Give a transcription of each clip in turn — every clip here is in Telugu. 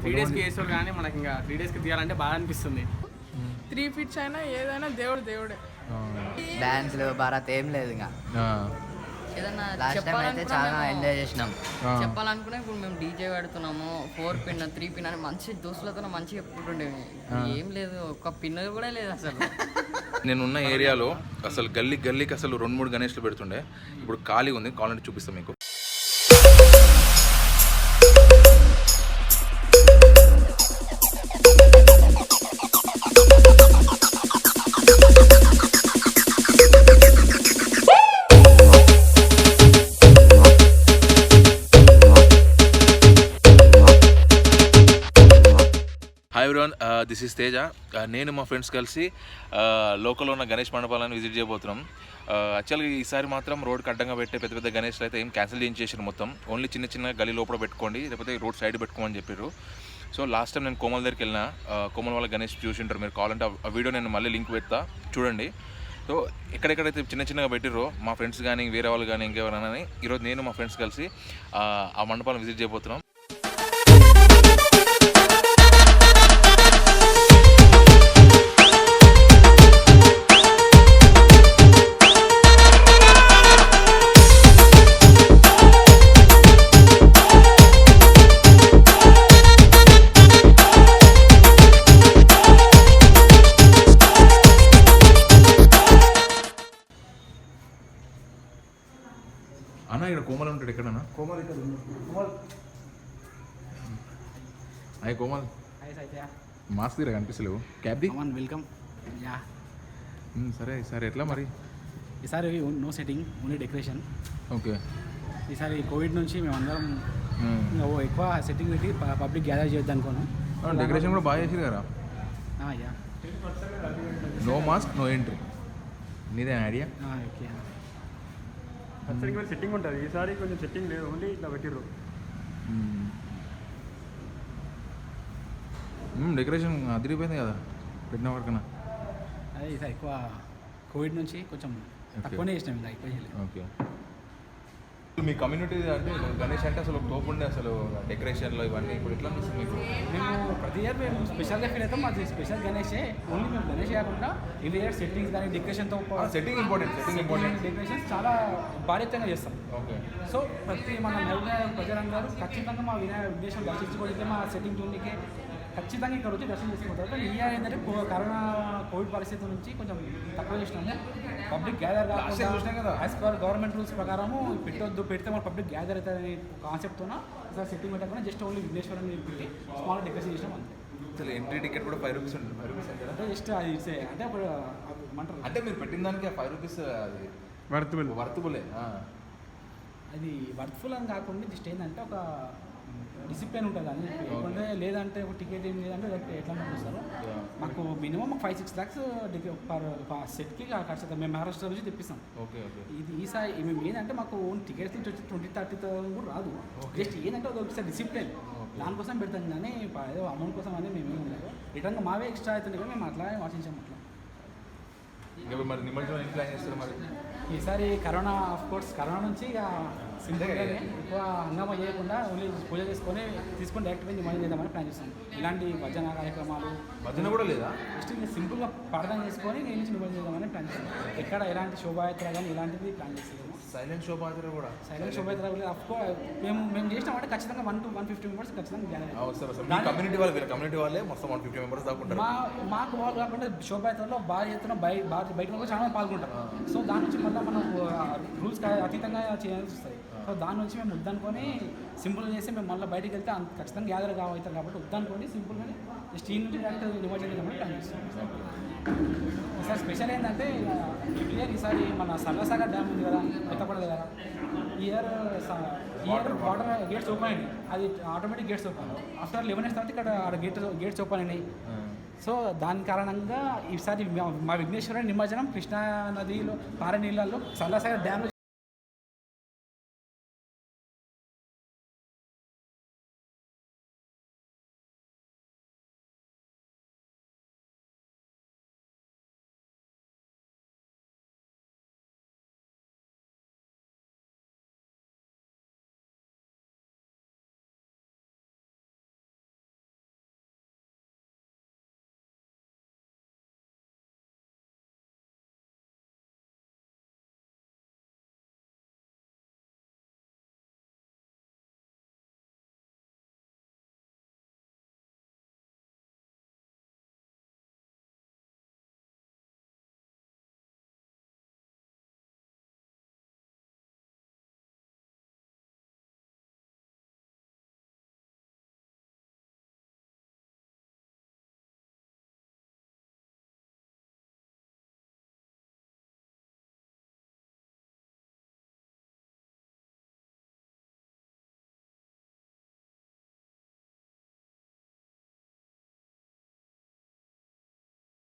3 డేస్కి వేసారు కానీ మనకి ఇంకా 3 డేస్కి తీయాలంటే బాగా అనిపిస్తుంది. 3 ఫీట్స్ అయినా ఏదైనా దేవుడే. డాన్స్లు భారత్ ఏం లేదు ఇంకా. ఏదన్నా లాస్ట్ టైం అయితే చాలా ఎంజాయ్ చేసినాం. చెప్పాలనుకున్నా ఇప్పుడు మేము డీజే పెడుతున్నాము 4 పిన్ 3 పిన్ అని మంచి దోస్తులతో మంచిగా చెప్పుకుంటుండేవి. ఏం లేదు, ఒక పిన్ కూడా లేదు అసలు. నేనున్న ఏరియాలో అసలు గల్లీకి అసలు 2-3 గణేష్లు పెడుతుండే. ఇప్పుడు ఖాళీ ఉంది, కావాలంటే చూపిస్తాం మీకు. Hi everyone, this is Teja. నేను మా ఫ్రెండ్స్ కలిసి లోకల్లో ఉన్న గణేష్ మండపాలను విజిట్ చేయబోతున్నాం. యాక్చువల్గా ఈసారి మాత్రం రోడ్కి అడ్డంగా పెట్టే పెద్ద గణేష్లు అయితే ఏం క్యాన్సిల్ చేసేసారు. మొత్తం ఓన్లీ చిన్న గల్లీ లోపల పెట్టుకోండి, లేకపోతే రోడ్ సైడ్ పెట్టుకోమని చెప్పారు. సో లాస్ట్ టైం నేను కోమల్ దగ్గరికి వెళ్ళిన, కోమల్ వాళ్ళ గణేష్ చూసింటారు మీరు. కావాలంటే ఆ వీడియో నేను మళ్ళీ లింక్ పెడతా, చూడండి. సో ఎక్కడెక్కడైతే చిన్నగా పెట్టిరో మా ఫ్రెండ్స్ కానీ వేరే వాళ్ళు కానీ ఇంకెవరైనా, ఈరోజు నేను మా ఫ్రెండ్స్ కలిసి ఆ మండపాలను విజిట్ చేయబోతున్నాం. అన్న ఇక్కడ కోమల్ ఉంటాడు ఎక్కడన్నా? కోమల్ ఇక్కడ అయ్యి కోమల్, మాస్క్ తీరా కనిపిస్తలేవు. క్యాబ్ది వెల్కమ్. యా సరే ఎట్లా మరి? ఈసారి no setting, only decoration. Okay. ఈసారి కోవిడ్ నుంచి మేమందరం ఎక్కువ సెట్టింగ్ పెట్టి పబ్లిక్ గ్యాదర్ చేయొద్దు అనుకున్నాం. డెకరేషన్ కూడా బాగా చేసిరు కదా. Yeah, no mask no entry, నీదే ఐడియా. ఓకే. సెట్టింగ్ ఉంటుంది, ఈసారి కొంచెం సెట్టింగ్ లేదు, ఓన్లీ ఇట్లా పెట్టిర్రు. డెకరేషన్ అదిరిపోయింది కదా పెట్టిన వరకన్నా. అదే ఈసారి ఎక్కువ కోవిడ్ నుంచి కొంచెం తక్కువనే చేసినాం, ఇంకా ఎక్కువ చేయలేదు. ఓకే. మీ కమ్యూనిటీ అంటే గణేష్ అంటే అసలు తోపు ఉండే అసలు డెకరేషన్లో ఇవన్నీ. ఇప్పుడు ఎట్లా అనిపిస్తుంది మీకు? మేము ప్రతి ఇయర్ మేము స్పెషల్గా ఫీల్ అవుతాం. అది స్పెషల్ గణేషే. ఓన్లీ మేము గణేష్ కాకుండా ఎవ్రీ ఇయర్ సెట్టింగ్స్ కానీ డెకరేషన్తో సెట్టింగ్ ఇంపార్టెంట్ డెకరేషన్స్ చాలా భారీతంగా చేస్తాం. ఓకే. సో ప్రతి మన నలుగురు ప్రజలందరూ ఖచ్చితంగా మా విఘ్నేశ్వరం దర్శించుకోవడానికి, మా సెట్టింగ్ చూడడానికి ఖచ్చితంగా ఇక్కడ వచ్చి దర్శనం చేసుకుంటారు. కానీ ఈ ఇయర్ ఏంటంటే కోవిడ్ పరిస్థితి నుంచి కొంచెం తక్కువ చేసినాము. పబ్లిక్ గ్యాదర్ కాకుండా యాజ్ పర్ గవర్నమెంట్ రూల్స్ ప్రకారము పెడితే మన పబ్లిక్ గ్యాదర్ అవుతుందనే కాన్సెప్ట్తోన ఈసారి సెట్టింగ్ పెట్టకుండా జస్ట్ ఓన్లీ విఘ్నేశ్వరాన్ని పెట్టి స్మాల్ డెకరేషన్ చేసినాం అంతే. అసలు ఎంట్రీ టికెట్ కూడా 5 రూపీస్ ఉంటుంది. 5 రూపీస్ అంటే జస్ట్ అది అంటే అప్పుడు ఏమంటారు అంటే మీరు పెట్టిన దానికి 5 రూపీస్ అది వర్తబులే. అది వర్త్ఫుల్ అని కాకుండా జస్ట్ ఏంటంటే ఒక డిసిప్లిన్ ఉంటుంది అని చెప్పి. ఎందుకంటే లేదంటే ఒక టికెట్ ఏం లేదంటే ఎట్లా చూస్తారు. మాకు మినిమం 5-6 lakhs పర్ సెట్కి ఖర్చు అవుతుంది. మేము మహారాష్ట్ర నుంచి తెప్పిస్తాం. ఇది ఈసారి మేము ఏంటంటే మాకు ఓన్ టికెట్స్ నుంచి వచ్చి 20-30,000 కూడా రాదు. జస్ట్ ఏంటంటే ఒకసారి డిసిప్లిన్ దానికోసం పెడతాం, కానీ ఏదో అమౌంట్ కోసం అనేది మేమేమి ఉండదు. రిటర్న్గా మావే ఎక్స్ట్రా అవుతుంది కానీ మేము అట్లా ఆశించాము. అట్లా మరి నిమజ్జనం ఏం ప్లాన్ చేస్తారు మరి? ఈసారి కరోనా నుంచి ఇక సింపుల్గానే ఎక్కువ హంగామా చేయకుండా ఓన్లీ పూజ తీసుకొని డైరెక్ట్గా నిమజ్జనం చేద్దామని ప్లాన్ చేస్తాం. ఇలాంటి భజన కార్యక్రమాలు కూడా లేదా, జస్ట్ సింపుల్గా ప్రార్థన చేసుకొని నేను నుంచి నిమజ్జనం చేద్దామని ప్లాన్ చేస్తాం. ఎక్కడ ఎలాంటి శోభాయాత్ర కానీ ఇలాంటిది ప్లాన్ చేస్తాము. సైలెంట్ శోభాయాత్ర కూడా అఫ్కోర్స్ మేము చేసినామంటే ఖచ్చితంగా 1-150 మెంబర్స్ ఖచ్చితంగా కమ్యూనిటీ వాళ్ళే మొత్తం 150 మెంబర్స్ దాకా మాకు వాళ్ళు కాకుండా శోభాయాత్రలో భారీ ఎత్తున బయట వాళ్ళు చాలా మంది పాల్గొంటారు. సో దాని నుంచి మళ్ళీ మనం రూల్స్ అతీతంగా చేయాల్సి వస్తుంది. సో దాని నుంచి మేము వద్దనుకొని సింపుల్గా చేసి మేము మళ్ళీ బయటికి వెళ్తే ఖచ్చితంగా గ్యాదర్ అవుతారు కాబట్టి వద్దనుకొని సింపుల్గానే స్టీల్ నుంచి డైరెక్ట్ నిమజ్జనం చేద్దామని ప్లాన్ చేస్తాం. ఈసారి స్పెషల్ ఏంటంటే ఈసారి మన సర్వసాగర్ డ్యామ్ ఉంది కదా, కొత్తపడదు కదా, ఈ ఇయర్ వాటర్ గేట్స్ ఓపెన్ అయినాయి. అది automatic gates open. After 11 years తర్వాత ఇక్కడ గేట్స్ ఓపెన్ అయినాయి. సో దాని కారణంగా ఈసారి మా విఘ్నేశ్వర నిమజ్జనం కృష్ణా నదిలో పారే నీళ్ళల్లో సర్వసాగర్ డ్యామ్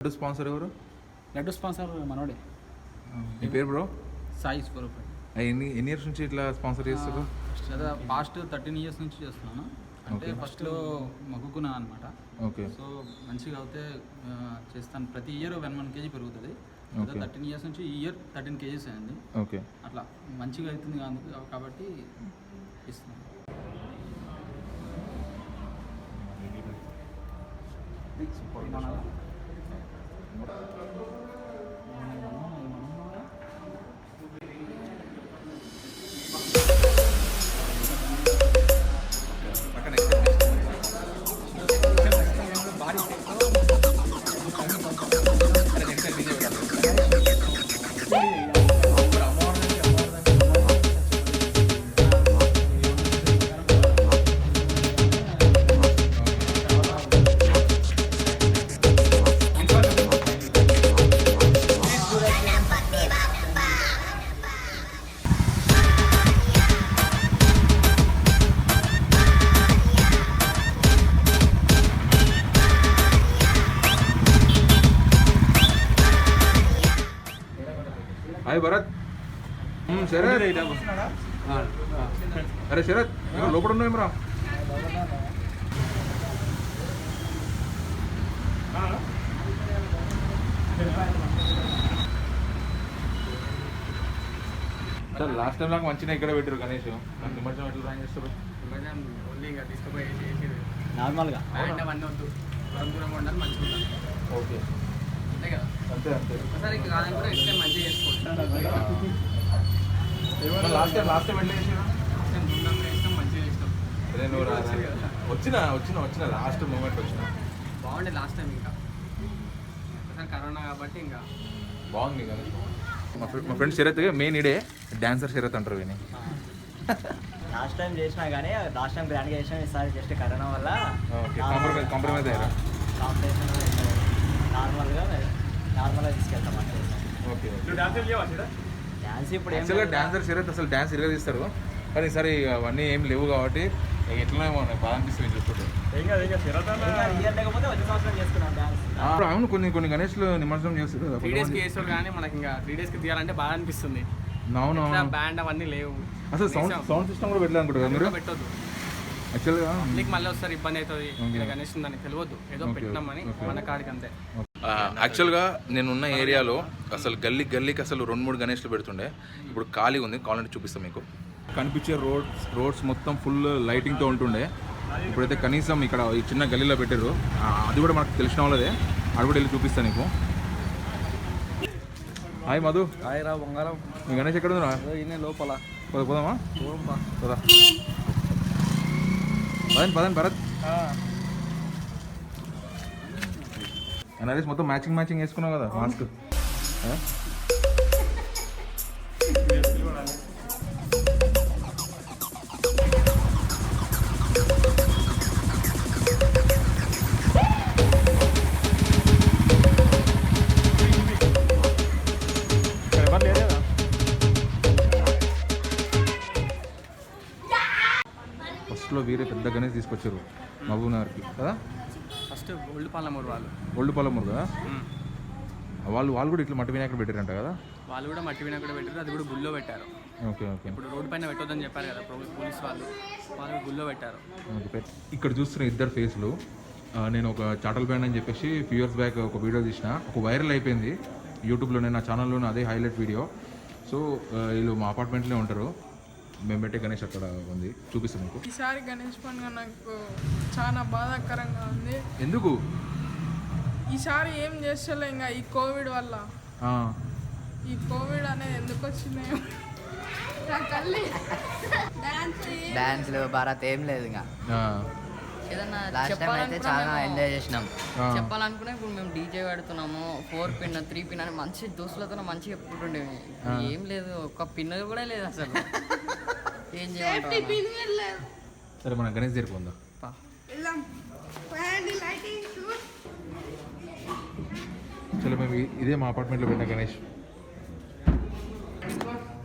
లడ్డు స్పాన్సర్ ఎవరు? లడ్డు స్పాన్సర్ మనోడే మీ పేరు బ్రో? సాయి స్వరూప్. ఎన్ని ఇయర్స్ నుంచి ఇట్లా స్పాన్సర్ చేస్తారు? పాస్ట్ 13 years నుంచి చేస్తున్నాను. అంటే ఫస్ట్లో మొక్కుకున్నాను అనమాట. ఓకే. సో మంచిగా అయితే చేస్తాను. ప్రతి ఇయర్ 1 kg పెరుగుతుంది. 13 years నుంచి ఈ ఇయర్ 13 kgs అయింది. ఓకే. అట్లా మంచిగా అవుతుంది కాబట్టి ఇస్తున్నాను. హాయ్ భరత్. శరత్. అరే శరత్, లోపల ఉన్నావు రా. సార్ లాస్ట్ టైం లాగా మంచిగా ఇక్కడ పెట్టారు గణేష్. నిమజ్జనం ఎట్లా డ్రాయింగ్ చేస్తారు? ఓన్లీ ఇంకా తీసుకుపోయి నార్మల్గా అవన్నీ వద్దు. దూరంగా ఉండాలి, మంచిగా ఉండాలి. ఓకే. అంతే కదా. అంతే అంతే. ఒకసారి కాదని కూడా ఇస్తే మంచిగా చేసుకోవచ్చు. లాస్ట్ టైం ఎట్లా చేసారు? దూరంగా ఇస్తాం, మంచిగా ఇస్తాం. అదే నువ్వు వచ్చిన లాస్ట్ మూమెంట్ వచ్చిన బాగుండే లాస్ట్ టైం. ఇంకా ఒకసారి కరోనా కాబట్టి ఇంకా బాగుంది కానీ మా ఫ్రెండ్ శరత్ మెయిన్ ఇడే డాన్సర్ శరత్ అంటారు విని. లాస్ట్ టైం చేసినా కానీ లాస్ట్ టైం గ్రాండ్గా చేసినా ఈసారి జస్ట్ కరోనా వల్ల కాంప్రమైజ్ అయ్యారా? కాంపిటీషన్ నార్మల్గా తీసుకెళ్తాం అంటే. ఓకే. డ్యాన్స్ ఇప్పుడు ఏం యాక్చువల్గా డాన్సర్ శరత్ అసలు డాన్స్ ఇరగా తీస్తారు కానీ ఈసారి అవన్నీ ఏం లేవు కాబట్టి ఎట్లనేమో బాగా అనిపిస్తుంది చూస్తుంటే. ఇయర్ లేకపోతే వచ్చే సంవత్సరం చేసుకున్నాం డ్యాన్స్. అవును, కొన్ని గణేష్లు నిమజ్జనం చేస్తారు 3 days చేస్తారు కానీ మనకి ఇంకా 3 days తీయాలంటే బాగా అనిపిస్తుంది. అవును. బ్యాండ్ అవన్నీ లేవు. అసలు సౌండ్ సిస్టమ్ కూడా పెట్టలేదు అనుకుంటారు మీరు పెట్టొద్దు. యాక్చువల్గా మీకు మళ్ళీ వస్తారు, ఇబ్బంది అవుతుంది. గణేష్ ఉందని తెలియదు, ఏదో పెట్టినామని మన కాడికి అంతే. యాక్చువల్గా నేనున్న ఏరియాలో అసలు గల్లీకి అసలు 2-3 గణేష్లు పెడుతుండే. ఇప్పుడు ఖాళీ ఉంది, కావాలంటే చూపిస్తాం మీకు. కనిపించే రోడ్స్ మొత్తం ఫుల్ లైటింగ్తో ఉంటుండే. ఇప్పుడైతే కనీసం ఇక్కడ ఈ చిన్న గల్లీలో పెట్టారు. అది కూడా మనకు తెలిసిన వాళ్ళదే. అది కూడా వెళ్ళి చూపిస్తాను నీకు. హాయ్ మధు. హాయ్ రా బంగారం. మీ గణేష్ ఎక్కడ ఉందా? ఇన్నే లోపల పోదామా? పోదా. పదండి భరత్. నరేష్ మొత్తం మ్యాచింగ్ వేసుకున్నావు కదా మాస్క్. ఫస్ట్లో వీరే పెద్ద గణేష్ తీసుకొచ్చారు మహబూబ్నగర్కి కదా. ఫస్ట్ ఓల్డ్ పాలమూరు కదా. వాళ్ళు కూడా ఇట్లా మట్టి వినాయకుడు పెట్టారంట కదా. వాళ్ళు కూడా మట్టి వినాయకుడు పెట్టారు, అది కూడా గుళ్ళో పెట్టారు. ఓకే. ఇప్పుడు రోడ్డు పైన పెట్టొద్దని చెప్పారు కదా పోలీస్ వాళ్ళు గుళ్ళో పెట్టారు. ఇక్కడ చూస్తున్న ఇద్దరు ఫేస్లు. నేను ఒక చాటల్ బ్యాండ్ అని చెప్పేసి ఫ్యూ ఇయర్స్ బ్యాక్ ఒక వీడియో తీసిన, ఒక వైరల్ అయిపోయింది యూట్యూబ్లోనే, నా ఛానల్లోనే అదే హైలైట్ వీడియో. సో వీళ్ళు మా అపార్ట్మెంట్లోనే ఉంటారు. మేము పెట్టే గణేష్ అక్కడ ఉంది, చూపిస్తాను మీకు. ఈసారి గణేష్ పండుగ నాకు చాలా బాధాకరంగా ఉంది. ఎందుకు? ఈసారి ఏం చేస్తలే ఇంకా ఈ కోవిడ్ వల్ల. ఈ కోవిడ్ అనేది ఎందుకు వచ్చినాయో డాన్స్లు భారత్ ఏం లేదు ఇంకా. ఏదన్నా లాస్ట్ టైం అయితే చాలా ఎంజాయ్ చేసినాం. చెప్పాలనుకున్నా ఇప్పుడు మేము డీజే పెడుతున్నాము, 4 pin 3 pin అని మంచి దోస్తులతో మంచిగా ఎప్పుడుండేవి. ఏం లేదు, ఒక పిన్ కూడా లేదు అసలు. ఏం చేయాలి? సరే మన గణేష్ దగ్గరికి ఉందా? చలో మేము ఇదే మా అపార్ట్మెంట్లో పెట్టిన గణేష్.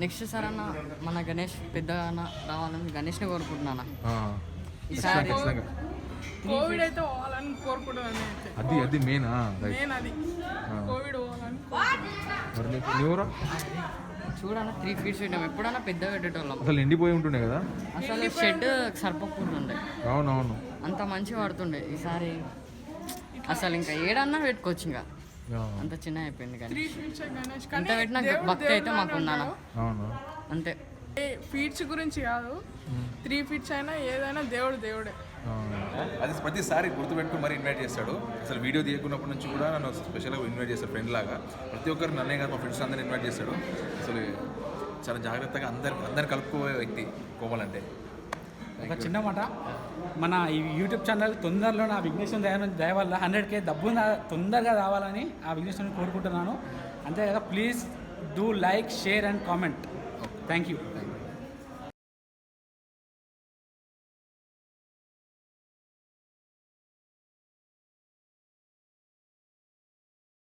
నెక్స్ట్ సార్ అన్న మన గణేష్ పెద్దగా రావాలని గణేష్ని కోరుకుంటున్నాను. ఈసారి కోవిడ్ అయితే పోవాలని కోరుకుంటున్నాను అయితే అది మెయినా నేను అది కోవిడ్ పోవాలని మరి నీవురా చూడన్నా 3 ఫీట్స్ పెట్టాం ఎప్పుడన్నా పెద్ద పెట్టేటోళ్ళం అసలు ఎండిపోయి ఉంటుండే కదా అసలు షెడ్ సరిపోకుంటుండే అవునవును అంత మంచిగా పడుతుండే ఈసారి అసలు ఇంకా ఏడన్నా పెట్టుకోవచ్చు ఇంకా అంత చిన్న అయిపోయింది కానీ 3 ఫీట్స్ గణేష్ ఎంత కానీ పెట్టినా భక్తి అయితే మాకు ఉందానా అవును అంతే ఫీట్స్ గురించి కాదు 3 ఫీట్స్ అయినా ఏదైనా దేవుడే అది ప్రతిసారి గుర్తుపెట్టుకుని మరి ఇన్వైట్ చేస్తాడు అసలు వీడియో తీయకున్నప్పటి నుంచి కూడా నన్ను స్పెషల్గా ఇన్వైట్ చేస్తాడు ఫ్రెండ్ లాగా ప్రతి ఒక్కరు నన్నే కాదు మా ఫ్రెండ్స్ అందరిని ఇన్వైట్ చేస్తాడు అసలు చాలా జాగ్రత్తగా అందరు కలుపుకోవే వ్యక్తి కోమల్ అంటే ఒక చిన్న మాట మన ఈ యూట్యూబ్ ఛానల్ తొందరలో నా విఘ్నేశ్వర దయ వల్ల 100K డబ్బు తొందరగా రావాలని ఆ విఘ్నేశ్వరుని కోరుకుంటున్నాను అంతేకాక please do like share and comment thank you